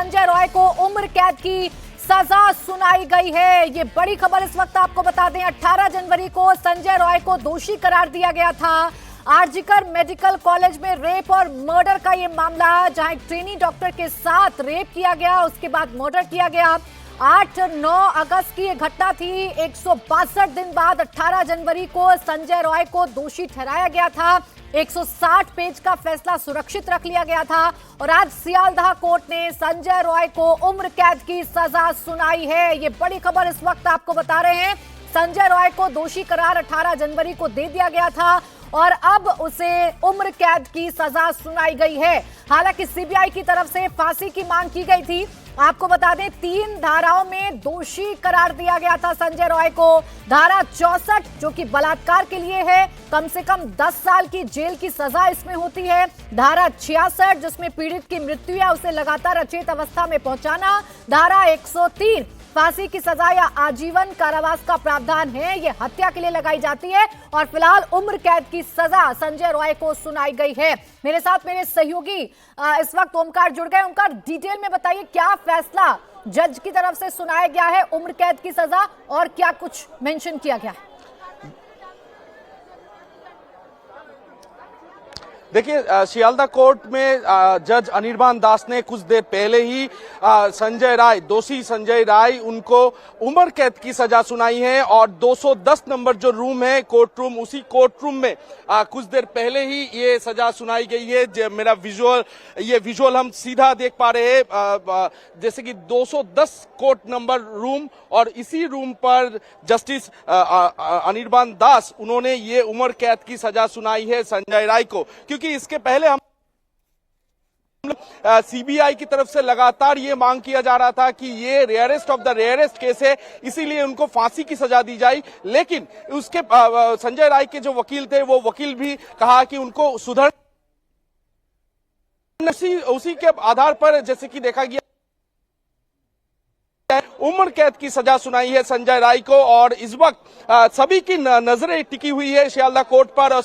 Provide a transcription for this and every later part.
संजय रॉय को उम्र कैद की सजा सुनाई गई है। ये बड़ी खबर इस वक्त आपको बता दें, 18 जनवरी को संजय रॉय को दोषी करार दिया गया था। आरजीकर मेडिकल कॉलेज में रेप और मर्डर का ये मामला, जहां एक ट्रेनी डॉक्टर के साथ रेप किया गया, उसके बाद मर्डर किया गया। 8-9 अगस्त की ये घटना थी। 162 दिन बाद 18 जनवरी को संजय रॉय को दोषी ठहराया गया था। 160 पेज का फैसला सुरक्षित रख लिया गया था और आज सियालदह कोर्ट ने संजय रॉय को उम्र कैद की सजा सुनाई है। ये बड़ी खबर इस वक्त आपको बता रहे हैं। संजय रॉय को दोषी करार 18 जनवरी को दे दिया गया था और अब उसे उम्र कैद की सजा सुनाई गई है। हालांकि सीबीआई की तरफ से फांसी की मांग की गई थी। आपको बता दें 3 धाराओं में दोषी करार दिया गया था संजय रॉय को। धारा 64 जो कि बलात्कार के लिए है, कम से कम 10 साल की जेल की सजा इसमें होती है। धारा 66 जिसमें पीड़ित की मृत्यु या उसे लगातार अचेत अवस्था में पहुंचाना। धारा 103 फांसी की सजा या आजीवन कारावास का प्रावधान है, ये हत्या के लिए लगाई जाती है और फिलहाल उम्र कैद की सजा संजय रॉय को सुनाई गई है। मेरे साथ मेरे सहयोगी इस वक्त ओमकार जुड़ गए। ओमकार, डिटेल में बताइए क्या फैसला जज की तरफ से सुनाया गया है, उम्र कैद की सजा और क्या कुछ मेंशन किया गया है? देखिए, सियालदह कोर्ट में जज अनिर्बान दास ने कुछ देर पहले ही संजय राय, दोषी संजय राय, उनको उम्र कैद की सजा सुनाई है और 210 नंबर जो रूम है कोर्ट रूम, उसी कोर्ट रूम में कुछ देर पहले ही ये सजा सुनाई गई है। मेरा विजुअल हम सीधा देख पा रहे हैं, जैसे कि 210 कोर्ट नंबर रूम और इसी रूम पर जस्टिस अनिर्बान दास, उन्होंने ये उम्र कैद की सजा सुनाई है संजय राय को। क्योंकि इसके पहले हम सीबीआई की तरफ से लगातार ये मांग किया जा रहा था कि ये rarest of the rarest case है, इसीलिए उनको फांसी की सजा दी जाए। लेकिन उसके संजय राय के जो वकील थे, वो वकील भी कहा कि उनको सुधर, उसी के आधार पर जैसे कि देखा गया उम्र कैद की सजा सुनाई है संजय राय को और इस वक्त सभी की नजरें टिकी हुई है सियालदह कोर्ट पर।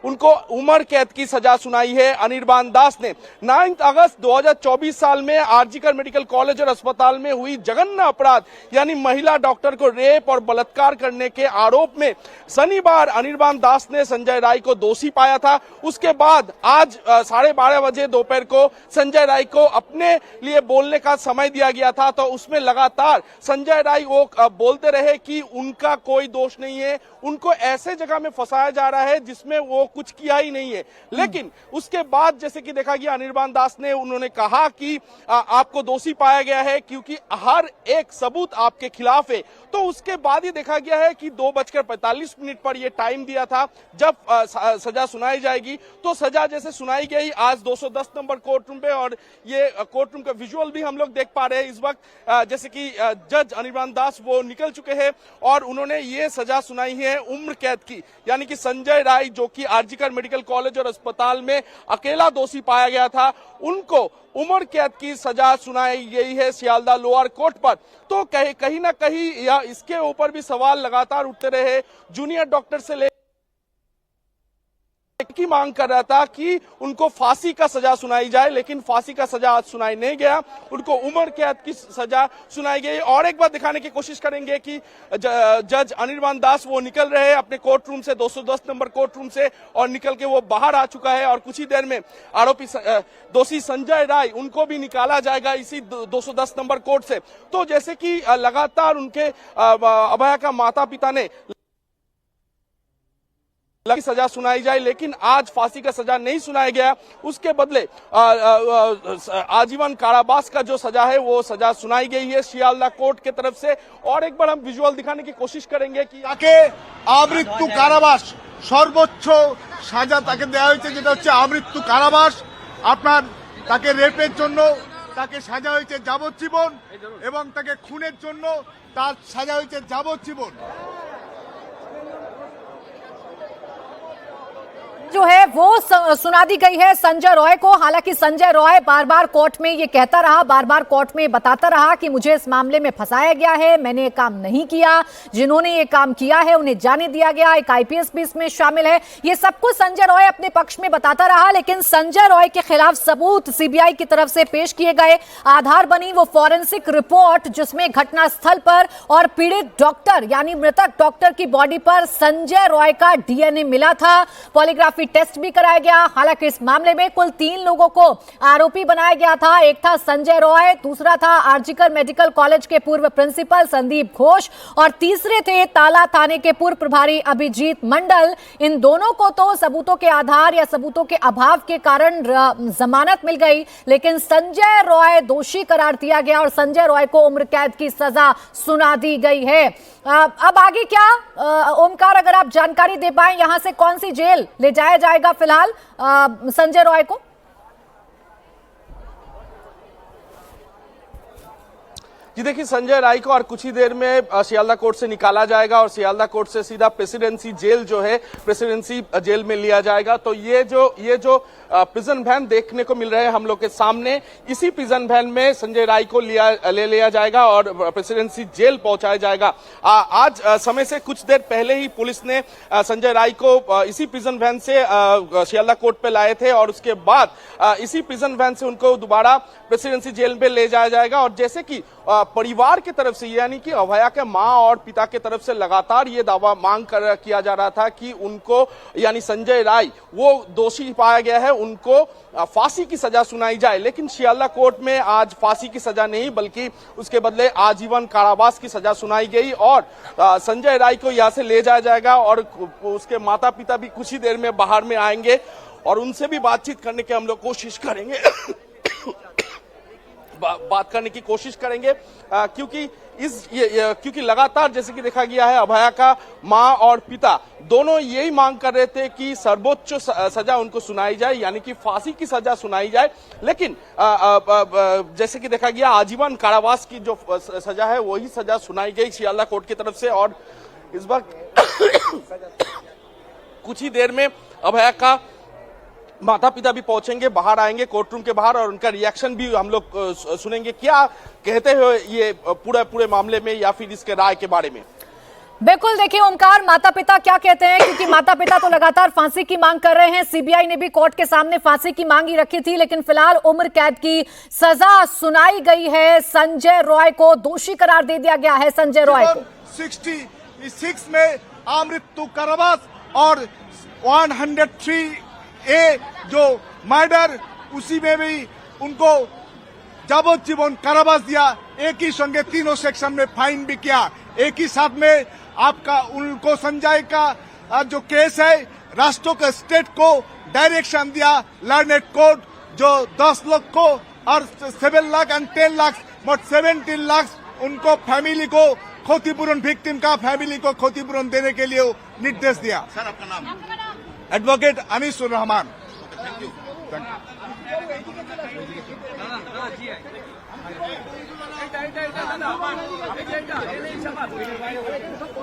उनको उम्र कैद की सजा सुनाई है अनिर्बान दास ने। 9 अगस्त 2024 साल में आरजीकर मेडिकल कॉलेज और अस्पताल में हुई जघन्य अपराध यानी महिला डॉक्टर को रेप और बलात्कार करने के आरोप में शनिवार अनिर्बान दास ने संजय राय को दोषी पाया था। उसके बाद आज 12:30 बजे दोपहर को संजय राय को अपने लिए बोलने का समय दिया गया था, तो उसमें लगातार संजय राय वो बोलते रहे कि उनका कोई दोष नहीं है, उनको ऐसे जगह में फंसाया जा रहा है जिसमें वो कुछ किया ही नहीं है। लेकिन उसके बाद जैसे कि देखा गया अनिर्बान दास ने, उन्होंने कहा कि आपको दोषी पाया गया है क्योंकि हर एक सबूत आपके खिलाफ है। तो उसके बाद ही देखा गया है कि 2:45 पर यह टाइम दिया था जब सजा सुनाई जाएगी। तो सजा जैसे सुनाई गई आज 210 नंबर कोर्ट रूम पे और ये कोर्ट रूम का विजुअल भी हम लोग देख पा रहे हैं इस वक्त। जैसे कि जज अनिर्बान दास वो निकल चुके हैं और उन्होंने ये सजा सुनाई है उम्र कैद की, यानी कि संजय राय जो कि आरजीकर मेडिकल कॉलेज और अस्पताल में अकेला दोषी पाया गया था, उनको उम्र कैद की सजा सुनाई गई है सियालदह लोअर कोर्ट पर। तो कहीं ना कहीं इसके ऊपर भी सवाल लगातार उठते रहे। जूनियर डॉक्टर से की मांग कर रहा था कि उनको फांसी का सजा सुनाई जाए, लेकिन फांसी का सजा आज सुनाई नहीं गया, उनको उम्र कैद की सजा सुनाई गई। और एक बार दिखाने की कोशिश करेंगे कि जज अनिर्बान दास वो निकल रहे हैं अपने कोर्ट रूम से, 210 नंबर कोर्ट रूम से, और निकल के वो बाहर आ चुका है और कुछ ही देर में आरोपी दोषी संजय राय, उनको भी निकाला जाएगा इसी 210 नंबर कोर्ट से। तो जैसे कि लगातार उनके अभया का माता पिता ने की सजा सुनाई जाए, लेकिन आज फांसी का सजा नहीं सुनाया गया, उसके बदले आजीवन कारावास का जो सजा है वो सजा सुनाई गई है सियालदह कोर्ट के तरफ से। और एक बार हम विजुअल दिखाने की कोशिश करेंगे कि তাকে আমৃত্যু কারাবাস সর্বোচ্চ সাজা তাকে দেওয়া হয়েছে, যেটা হচ্ছে আমৃত্যু কারাবাস। আপনার তাকে রেপের জন্য তাকে সাজা হয়েছে যাবজ্জীবন এবং তাকে খুনের জন্য তার সাজা হয়েছে যাবজ্জীবন। जो है वो सुना दी गई है संजय रॉय को। हालांकि संजय रॉय बार बार कोर्ट में ये कहता रहा, बार बार कोर्ट में बताता रहा कि मुझे इस मामले में फंसाया गया है, मैंने ये काम नहीं किया, जिन्होंने ये काम किया है उन्हें जाने दिया गया, एक आईपीएस भी इसमें शामिल है। ये सब कुछ संजय रॉय अपने पक्ष में बताता रहा, लेकिन संजय रॉय के खिलाफ सबूत सीबीआई की तरफ से पेश किए गए। आधार बनी वो फॉरेंसिक रिपोर्ट जिसमें घटनास्थल पर और पीड़ित डॉक्टर यानी मृतक डॉक्टर की बॉडी पर संजय रॉय का डीएनए मिला था। पॉलीग्राफी टेस्ट भी कराया गया। हालांकि इस मामले में कुल 3 लोगों को आरोपी बनाया गया था। एक था संजय रॉय, दूसरा था आरजीकर मेडिकल कॉलेज के पूर्व प्रिंसिपल संदीप घोष और तीसरे थे ताला थाने के पूर्व प्रभारी अभिजीत मंडल। इन दोनों को तो सबूतों के आधार या सबूतों के अभाव के कारण जमानत मिल गई, लेकिन संजय रॉय दोषी करार दिया गया और संजय रॉय को उम्र कैद की सजा सुना दी गई है। अब आगे क्या ओमकार, अगर आप जानकारी दे पाए, यहां से कौन सी जेल ले जाया जाएगा फिलहाल संजय रॉय को? जी देखिए, संजय राय को और कुछ ही देर में सियालदा कोर्ट से निकाला जाएगा और सियालदा कोर्ट से सीधा प्रेसिडेंसी जेल जो है प्रेसिडेंसी जेल में लिया जाएगा। तो ये जो प्रिजन वैन देखने को मिल रहे हैं हम लोग के सामने, इसी प्रिजन वैन में संजय राय को ले लिया जाएगा और प्रेसिडेंसी जेल पहुंचाया जाएगा। आज समय से कुछ देर पहले ही पुलिस ने संजय राय को इसी प्रिजन वैन से सियालदा कोर्ट पे लाए थे और उसके बाद इसी प्रिजन वैन से उनको दोबारा प्रेसिडेंसी जेल में ले जाया जाएगा। और जैसे कि परिवार की तरफ से यानी कि अभया के मां और पिता की तरफ से लगातार ये दावा मांग किया जा रहा था कि उनको यानी संजय राय वो दोषी पाया गया है, उनको फांसी की सजा सुनाई जाए। लेकिन सियालदा कोर्ट में आज फांसी की सजा नहीं बल्कि उसके बदले आजीवन कारावास की सजा सुनाई गई और संजय राय को यहां से ले जाया जाएगा और उसके माता पिता भी कुछ ही देर में बाहर में आएंगे और उनसे भी बातचीत करने की हम लोग कोशिश करेंगे बात करने की कोशिश करेंगे क्योंकि लगातार जैसे कि देखा गया है अभया का मां और पिता दोनों यही मांग कर रहे थे कि सर्वोच्च सजा उनको सुनाई जाए यानी कि फांसी की सजा सुनाई जाए। लेकिन जैसे कि देखा गया आजीवन कारावास की जो सजा है वही सजा सुनाई गई सियालदा कोर्ट की तरफ से। और इस बार कुछ ही देर में अभया का माता पिता भी पहुंचेंगे, बाहर आएंगे कोर्ट रूम के बाहर और उनका रिएक्शन भी हम लोग सुनेंगे, क्या कहते हो ये पूरे मामले में या फिर इसके राय के बारे में। बिल्कुल, देखिए ओमकार, माता पिता क्या कहते हैं, क्योंकि माता पिता तो लगातार फांसी की मांग कर रहे हैं। सीबीआई ने भी कोर्ट के सामने फांसी की मांग ही रखी थी, लेकिन फिलहाल उम्र कैद की सजा सुनाई गई है। संजय रॉय को दोषी करार दे दिया गया है। संजय रॉय को 66 में अमृत्यु कारावास और 103A जो मर्डर उसी में भी उनको जाबोजीवन कारावास दिया। एक ही संगे तीनों सेक्शन में फाइन भी किया। एक ही साथ में आपका उनको संजय का जो केस है राष्ट्र के स्टेट को डायरेक्शन दिया लर्नेड कोर्ट जो 10 लाख को और 7 लाख एंड 10 लाख मोट 17 लाख उनको फैमिली को क्षतिपूरण विक्टिम का फैमिली को क्षतिपूरण देने के लिए निर्देश दिया। सर आपका नाम? एडवोकेट अनीसुर रहमान।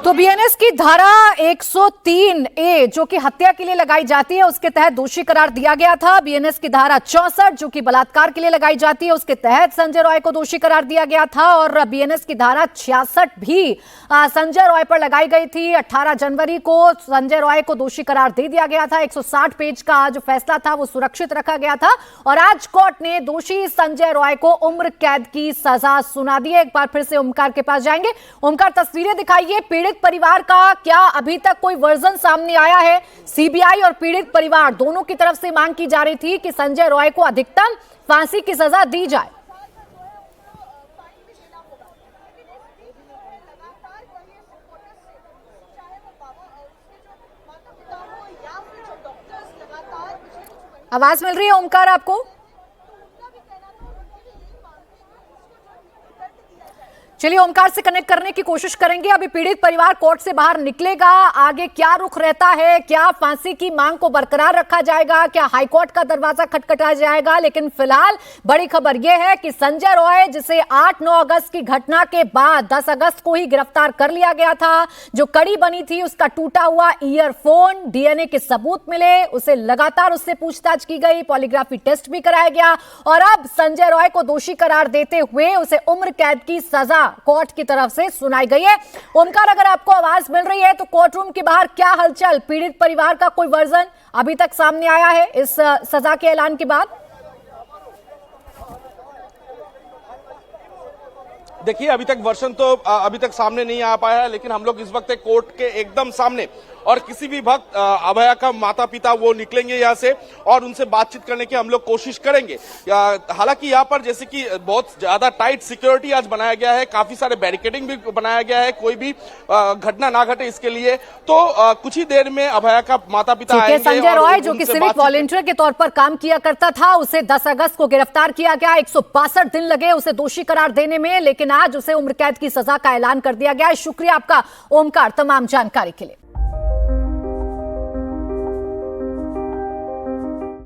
तो बीएनएस की धारा 103A जो कि हत्या के लिए लगाई जाती है उसके तहत दोषी करार दिया गया था। बीएनएस की धारा 64 जो कि बलात्कार के लिए लगाई जाती है उसके तहत संजय रॉय को दोषी करार दिया गया था और बीएनएस की धारा 66 भी संजय रॉय पर लगाई गई थी। 18 जनवरी को संजय रॉय को दोषी करार दे दिया गया था। 160 पेज का जो फैसला था वो सुरक्षित रखा गया था और आज कोर्ट ने दोषी संजय रॉय को उम्र कैद की सजा सुना दी है। एक बार फिर से ओमकार के पास जाएंगे। ओमकार, तस्वीरें दिखाइए। पीड़ित परिवार का क्या अभी तक कोई वर्जन सामने आया है? सीबीआई और पीड़ित परिवार दोनों की तरफ से मांग की जा रही थी कि संजय रॉय को अधिकतम फांसी की सजा दी जाए। आवाज मिल रही है ओमकार आपको? चलिए ओमकार से कनेक्ट करने की कोशिश करेंगे। अभी पीड़ित परिवार कोर्ट से बाहर निकलेगा, आगे क्या रुख रहता है, क्या फांसी की मांग को बरकरार रखा जाएगा, क्या हाईकोर्ट का दरवाजा खटखटाया जाएगा। लेकिन फिलहाल बड़ी खबर यह है कि संजय रॉय, जिसे 8-9 अगस्त की घटना के बाद 10 अगस्त को ही गिरफ्तार कर लिया गया था, जो कड़ी बनी थी उसका टूटा हुआ ईयरफोन, डीएनए के सबूत मिले, उसे लगातार उससे पूछताछ की गई, पॉलीग्राफी टेस्ट भी कराया गया और अब संजय रॉय को दोषी करार देते हुए उसे उम्र कैद की सजा कोर्ट की तरफ से सुनाई गई है। ओमकार, अगर आपको आवाज मिल रही है तो कोर्ट रूम के बाहर क्या हलचल, पीड़ित परिवार का कोई वर्जन अभी तक सामने आया है इस सजा के ऐलान के बाद? देखिए, अभी तक वर्षन तो अभी तक सामने नहीं आ पाया है, लेकिन हम लोग इस वक्त कोर्ट के एकदम सामने और किसी भी वक्त अभया का माता पिता वो निकलेंगे यहाँ से और उनसे बातचीत करने की हम लोग कोशिश करेंगे। हालांकि यहाँ पर जैसे कि बहुत ज्यादा टाइट सिक्योरिटी आज बनाया गया है, काफी सारे बैरिकेडिंग भी बनाया गया है, कोई भी घटना ना घटे इसके लिए। तो कुछ ही देर में अभया का माता पिता आएंगे। संजय रॉय जो कि सिविक वॉलंटियर के तौर पर काम किया करता था, उसे 10 अगस्त को गिरफ्तार किया गया, 162 दिन लगे उसे दोषी करार देने में, लेकिन आज उसे उम्र कैद की सजा का ऐलान कर दिया गया है। शुक्रिया आपका ओमकार तमाम जानकारी के लिए।